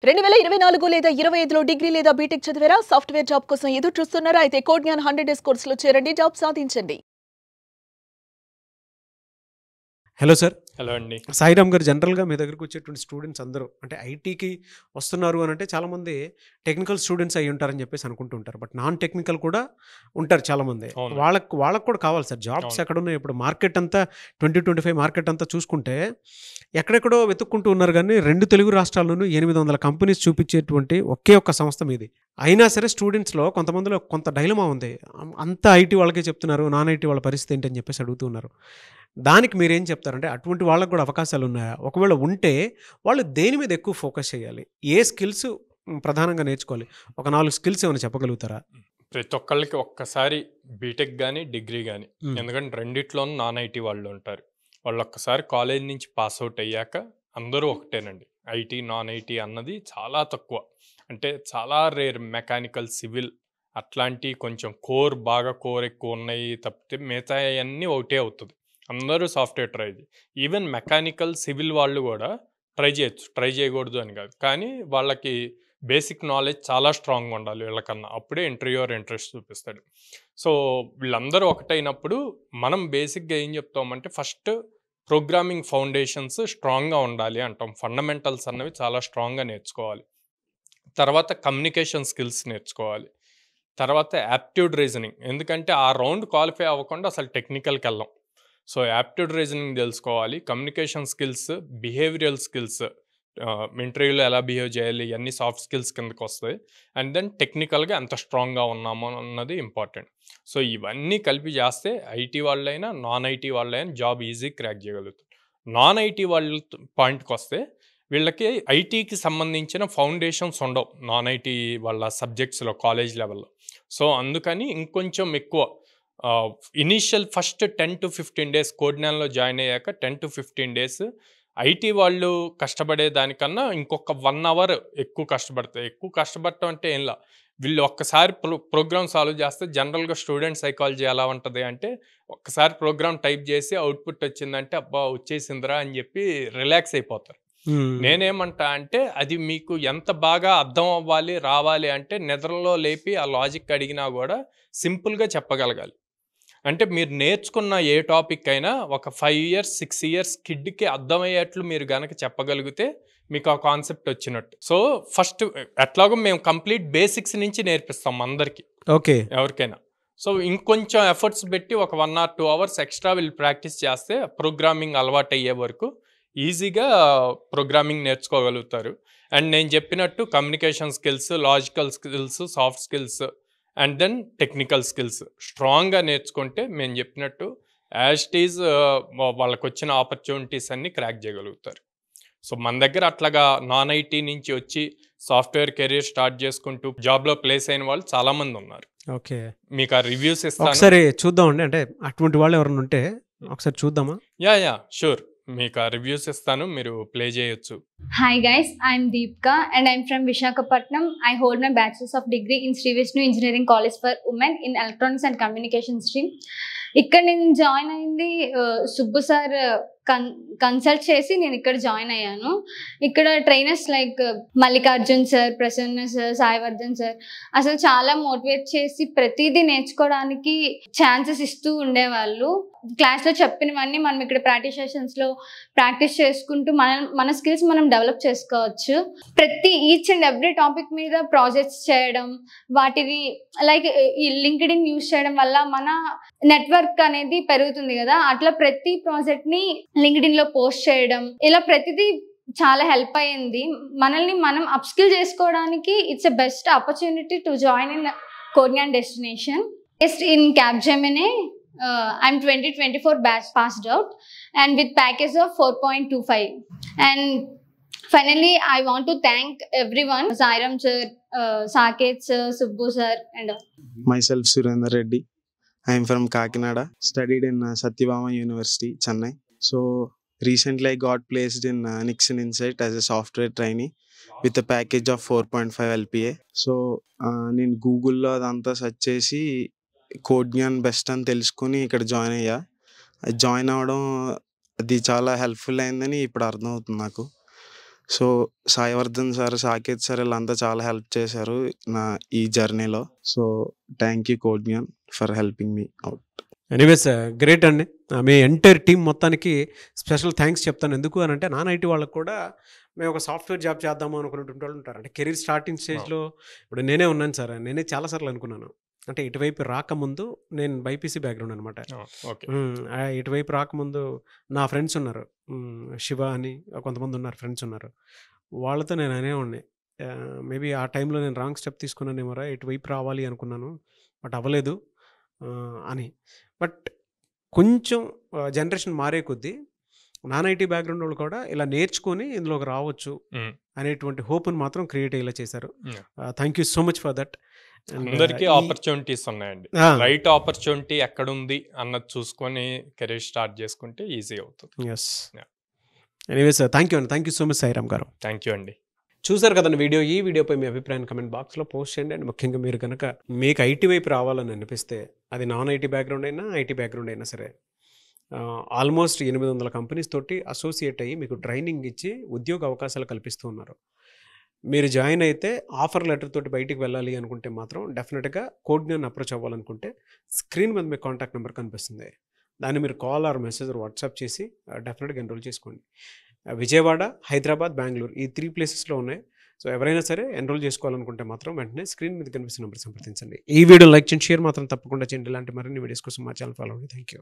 2024 లేదా 25లో డిగ్రీ లేదా బీటెక్ చదివారా? సాఫ్ట్‌వేర్ జాబ్ కోసం ఎదురు చూస్తున్నారా? అయితే కోడ్‌జ్ఞాన్ 100 డేస్ కోర్సులో చేరండి. జాబ్ సాధించండి. Hello sir. హలో అండి. సాయిరామ్ గారు, జనరల్‌గా మీ దగ్గరికి వచ్చేటువంటి స్టూడెంట్స్ అందరూ అంటే ఐటీకి వస్తున్నారు అని అంటే చాలామంది టెక్నికల్ స్టూడెంట్స్ అయ్యి ఉంటారని చెప్పేసి అనుకుంటూ ఉంటారు. బట్ నాన్ టెక్నికల్ కూడా ఉంటారు చాలామంది. అవును. వాళ్ళకి కూడా కావాలి సార్ జాబ్స్. అవును. ఎక్కడున్నాయి ఇప్పుడు మార్కెట్ అంతా 2025 మార్కెట్ అంతా చూసుకుంటే ఎక్కడెక్కడో వెతుక్కుంటూ ఉన్నారు కానీ 2 తెలుగు రాష్ట్రాల్లోనూ 800 కంపెనీస్ చూపించేటువంటి ఒకే ఒక్క సంస్థ మీది. అయినా సరే స్టూడెంట్స్‌లో కొంతమందిలో కొంత డైలమా ఉంది. అంతా ఐటీ వాళ్ళకే చెప్తున్నారు, నాన్ ఐటీ వాళ్ళ పరిస్థితి ఏంటి అని చెప్పేసి అడుగుతున్నారు. దానికి మీరేం చెప్తారంటే అటువంటి వాళ్ళకి కూడా అవకాశాలు ఉన్నాయా? ఒకవేళ ఉంటే వాళ్ళు దేని మీద ఎక్కువ ఫోకస్ చేయాలి? ఏ స్కిల్స్ ప్రధానంగా నేర్చుకోవాలి? ఒక 4 స్కిల్స్ ఏమైనా చెప్పగలుగుతారా? ప్రతి ఒక్కళ్ళకి ఒక్కసారి బీటెక్ కానీ డిగ్రీ కానీ, మ్మ్. ఎందుకంటే రెండిట్లోనూ నాన్ ఐటీ వాళ్ళు ఉంటారు. వాళ్ళు ఒక్కసారి కాలేజ్ నుంచి పాస్ అవుట్ అయ్యాక అందరూ ఒకటేనండి. ఐటీ నాన్ ఐటీ అన్నది చాలా తక్కువ, అంటే చాలా రేర్. మెకానికల్, సివిల్ అట్లాంటి కొంచెం బాగా కోర్ ఎక్కువ ఉన్నాయి తప్పితే మిగతా అన్నీ ఒకటే అవుతుంది. అందరూ software try even mechanical, civil వాళ్ళు కూడా ట్రై చేయొచ్చు, ట్రై చేయకూడదు అని కాదు, కానీ వాళ్ళకి బేసిక్ నాలెడ్జ్ చాలా స్ట్రాంగ్గా ఉండాలి వీళ్ళకన్నా. అప్పుడే ఇంటర్వ్యూర్ ఇంట్రెస్ట్ చూపిస్తాడు. సో వీళ్ళందరూ ఒకటైనప్పుడు మనం బేసిక్గా ఏం చెప్తామంటే ఫస్ట్ ప్రోగ్రామింగ్ ఫౌండేషన్స్ స్ట్రాంగ్గా ఉండాలి అంటాం. ఫండమెంటల్స్ అన్నవి చాలా స్ట్రాంగ్గా నేర్చుకోవాలి. తర్వాత కమ్యూనికేషన్ స్కిల్స్ నేర్చుకోవాలి. తర్వాత యాప్ట్యూడ్ రీజనింగ్, ఎందుకంటే ఆ రౌండ్ క్వాలిఫై అవ్వకుండా అసలు టెక్నికల్కి వెళ్ళాం. సో యాప్ట్యూడ్ రీజనింగ్ తెలుసుకోవాలి. కమ్యూనికేషన్ స్కిల్స్, బిహేవియరల్ స్కిల్స్, ఇంటర్వ్యూలో ఎలా బిహేవ్ చేయాలి, ఇవన్నీ సాఫ్ట్ స్కిల్స్ కిందకి వస్తాయి. అండ్ దెన్ టెక్నికల్గా ఎంత స్ట్రాంగ్గా ఉన్నామో అన్నది ఇంపార్టెంట్. సో ఇవన్నీ కలిపి చేస్తే ఐటీ వాళ్ళైనా నాన్ ఐటీ వాళ్ళైనా జాబ్ ఈజీ క్రాక్ చేయగలుగుతారు. నాన్ ఐటీ వాళ్ళ పాయింట్కి వస్తే వీళ్ళకి ఐటీకి సంబంధించిన ఫౌండేషన్స్ ఉండవు నాన్ ఐటీ వాళ్ళ సబ్జెక్ట్స్లో కాలేజ్ లెవెల్లో. సో అందుకని ఇంకొంచెం ఎక్కువ ఇనీషియల్ ఫస్ట్ 10 to 15 డేస్ కోడ్‌జ్ఞాన్‌లో జాయిన్ అయ్యాక 10 to 15 డేస్ ఐటీ వాళ్ళు కష్టపడే దానికన్నా ఇంకొక 1 అవర్ ఎక్కువ కష్టపడతాయి. ఎక్కువ కష్టపడటం అంటే ఏంలా, వీళ్ళు ఒక్కసారి ప్రోగ్రామ్ సాల్వ్ చేస్తే జనరల్గా స్టూడెంట్ సైకాలజీ ఎలా ఉంటుంది అంటే ఒక్కసారి ప్రోగ్రామ్ టైప్ చేసి అవుట్పుట్ వచ్చిందంటే అబ్బా వచ్చేసిందిరా అని చెప్పి రిలాక్స్ అయిపోతారు. నేనేమంటా అంటే అది మీకు ఎంత బాగా అర్థం అవ్వాలి, రావాలి అంటే నిద్రలో లేపి ఆ లాజిక్ అడిగినా కూడా సింపుల్గా చెప్పగలగాలి. అంటే మీరు నేర్చుకున్న ఏ టాపిక్ అయినా ఒక 5 ఇయర్స్ 6 ఇయర్స్ కిడ్కి అర్థమయ్యేట్లు మీరు గనక చెప్పగలిగితే మీకు ఆ కాన్సెప్ట్ వచ్చినట్టు. సో ఫస్ట్ ఎట్లాగో మేము కంప్లీట్ బేసిక్స్ నుంచి నేర్పిస్తాం అందరికీ, ఓకే, ఎవరికైనా. సో ఇంకొంచెం ఎఫర్ట్స్ పెట్టి ఒక 1 or 2 అవర్స్ ఎక్స్ట్రా వీళ్ళు ప్రాక్టీస్ చేస్తే ప్రోగ్రామింగ్ అలవాటు అయ్యే వరకు ఈజీగా ప్రోగ్రామింగ్ నేర్చుకోగలుగుతారు. అండ్ నేను చెప్పినట్టు communication skills, logical skills, soft skills and then technical skills స్ట్రాంగ్గా నేర్చుకుంటే మేము చెప్పినట్టు యాజ్ ఇట్ ఈజ్ వాళ్ళకు వచ్చిన ఆపర్చునిటీస్ అన్ని క్రాక్ చేయగలుగుతారు. సో మన దగ్గర అట్లాగా నాన్ ఐటీ నుంచి వచ్చి సాఫ్ట్వేర్ కెరీర్ స్టార్ట్ చేసుకుంటూ జాబ్లో ప్లేస్ అయిన వాళ్ళు చాలామంది ఉన్నారు. ఓకే, మీకు ఆ రివ్యూస్ ఇస్తాను, ఒకసారి చూద్దామండి. అంటే అటువంటి వాళ్ళు ఎవరైనా ఉంటే ఒకసారి చూద్దామా? యా షూర్, మీకు ఆ రివ్యూస్ ఇస్తాను, మీరు ప్లే చేయొచ్చు. Hi guys, I'm Deepika and I'm from Visakhapatnam. I hold my Bachelor's of Degree in Sri Vishnu Engineering College for Women in Electronics and Communication stream. ఇక్కడ నేను జాయిన్ అయింది Subbu sir consult చేసి నేను ఇక్కడ join అయ్యాను. ఇక్కడ trainers like Mallikarjun sir, Prasanna sir, Sai Vardhan sir అసలు చాలా మోటివేట్ చేసి ప్రతిదీ నేర్చుకోవడానికి ఛాన్సెస్ ఇస్తూ ఉండేవాళ్ళు. క్లాస్లో చెప్పినవన్నీ మనం ఇక్కడ ప్రాక్టీస్ సెషన్స్లో ప్రాక్టీస్ చేసుకుంటూ మన స్కిల్స్ మనం డెవలప్ చేసుకోవచ్చు. ప్రతి ఈచ్ అండ్ ఎవ్రీ టాపిక్ మీద ప్రాజెక్ట్స్ చేయడం, వాటిని లైక్ ఈ లింక్డ్ఇన్ యూజ్ చేయడం వల్ల మన నెట్వర్క్ అనేది పెరుగుతుంది కదా, అట్లా ప్రతి ప్రాజెక్ట్ని లింక్డ్ఇన్లో పోస్ట్ చేయడం, ఇలా ప్రతిదీ చాలా హెల్ప్ అయ్యింది. మనల్ని మనం అప్స్కిల్ చేసుకోవడానికి it's a best opportunity to join in Codegnan destination. Based in Capgemini, I'm 2024 batch passed out and with package of 4.25. And finally, I want to thank everyone, Sairam sir, Saket sir, Subbu sir, and all. Myself Surendra Reddy. I am from Kakinada. Studied in Satyabama University, Chennai. So recently I got placed in Nixon Insight as a software trainee with a package of 4.5 LPA. So నేను గూగుల్లో అదంతా search చేసి కోడ్‌జ్ఞాన్ best అని తెలుసుకొని ఇక్కడ join అయ్యా. Join అవ్వడం అది చాలా హెల్ప్ఫుల్ అయిందని ఇప్పుడు అర్థమవుతుంది నాకు. So Saivardhan sir, Saketh sir వీళ్ళంతా చాలా హెల్ప్ చేశారు నా ఈ జర్నీలో. So thank you Codegnan for helping me out. Anyways great అండి. మీ ఎంటైర్ టీం మొత్తానికి స్పెషల్ థ్యాంక్స్ చెప్తాను. ఎందుకు అని అంటే నాన్ ఐటీ వాళ్ళకు కూడా మేము ఒక సాఫ్ట్వేర్ జాబ్ చేద్దాము అనుకున్నటువంటి వాళ్ళు ఉంటారు. అంటే కెరీర్ స్టార్టింగ్ స్టేజ్లో ఇప్పుడు నేనే ఉన్నాను సార్. నేనే చాలాసార్లు అనుకున్నాను. అంటే ఇటువైపు రాకముందు నేను బైపీసీ బ్యాక్గ్రౌండ్ అనమాట. ఓకే. ఇటువైపు రాకముందు నా ఫ్రెండ్స్ ఉన్నారు, శివ అని కొంతమంది ఉన్నారు, ఫ్రెండ్స్ ఉన్నారు. వాళ్ళతో నేను అనేవాడిని, మేబీ ఆ టైంలో నేను రాంగ్ స్టెప్ తీసుకున్నానేమోరా, ఇటువైపు రావాలి అనుకున్నాను బట్ అవ్వలేదు అని. బట్ కొంచెం జనరేషన్ మారే కొద్దీ నాన్ ఐటీ బ్యాక్గ్రౌండ్ వాళ్ళు కూడా ఇలా నేర్చుకొని ఇందులోకి రావచ్చు అనేటువంటి హోప్ని మాత్రం క్రియేట్ అయ్యేలా చేశారు. Thank you so much for that. అందరికీ ఆపర్చునిటీస్ ఉన్నాయండి. రైట్ ఆపర్చునిటీ ఎక్కడుంది అన్నది చూసుకొని కెరీర్ స్టార్ట్ చేసుకుంటే ఈజీ అవుతుంది. ఎస్. ఎనీవేస్ థ్యాంక్ యూ అండి. Thank you so much Sairam గారు. థ్యాంక్ యూ అండి. చూసారు కదండి వీడియో. ఈ వీడియోపై మీ అభిప్రాయాన్ని కమెంట్ బాక్స్లో పోస్ట్ చేయండి. అండ్ ముఖ్యంగా మీరు కనుక మీకు ఐటీ వైపు రావాలని అనిపిస్తే, అది నాన్ ఐటీ బ్యాక్గ్రౌండ్ అయినా ఐటీ బ్యాక్గ్రౌండ్ అయినా సరే, ఆల్మోస్ట్ 800 కంపెనీస్ తోటి అసోసియేట్ అయ్యి మీకు ట్రైనింగ్ ఇచ్చి ఉద్యోగ అవకాశాలు కల్పిస్తూ ఉన్నారు. మీరు జాయిన్ అయితే ఆఫర్ లెటర్ తోటి బయటికి వెళ్ళాలి అనుకుంటే మాత్రం డెఫినెట్గా కోడ్జ్ఞాన్ అప్రోచ్ అవ్వాలనుకుంటే స్క్రీన్ మీద మీ కాంటాక్ట్ నెంబర్ కనిపిస్తుంది. దాన్ని మీరు కాల్ ఆర్ మెసేజ్ వాట్సాప్ చేసి డెఫినెట్గా ఎన్రోల్ చేసుకోండి. విజయవాడ, హైదరాబాద్, బెంగళూరు ఈ 3 ప్లేసెస్లో ఉన్నాయి. సో ఎవరైనా సరే ఎన్రోల్ చేసుకోవాలనుకుంటే మాత్రం వెంటనే స్క్రీన్ మీద కనిపిస్తున్న నెంబర్ సంప్రదించండి. ఈ వీడియో లైక్ చేయండి, షేర్ మాత్రం తప్పకుండా చేయండి. ఇలాంటి మరిన్ని వీడియోస్ కోసం మా ఛానల్ ఫాలో అవ్వండి. Thank you.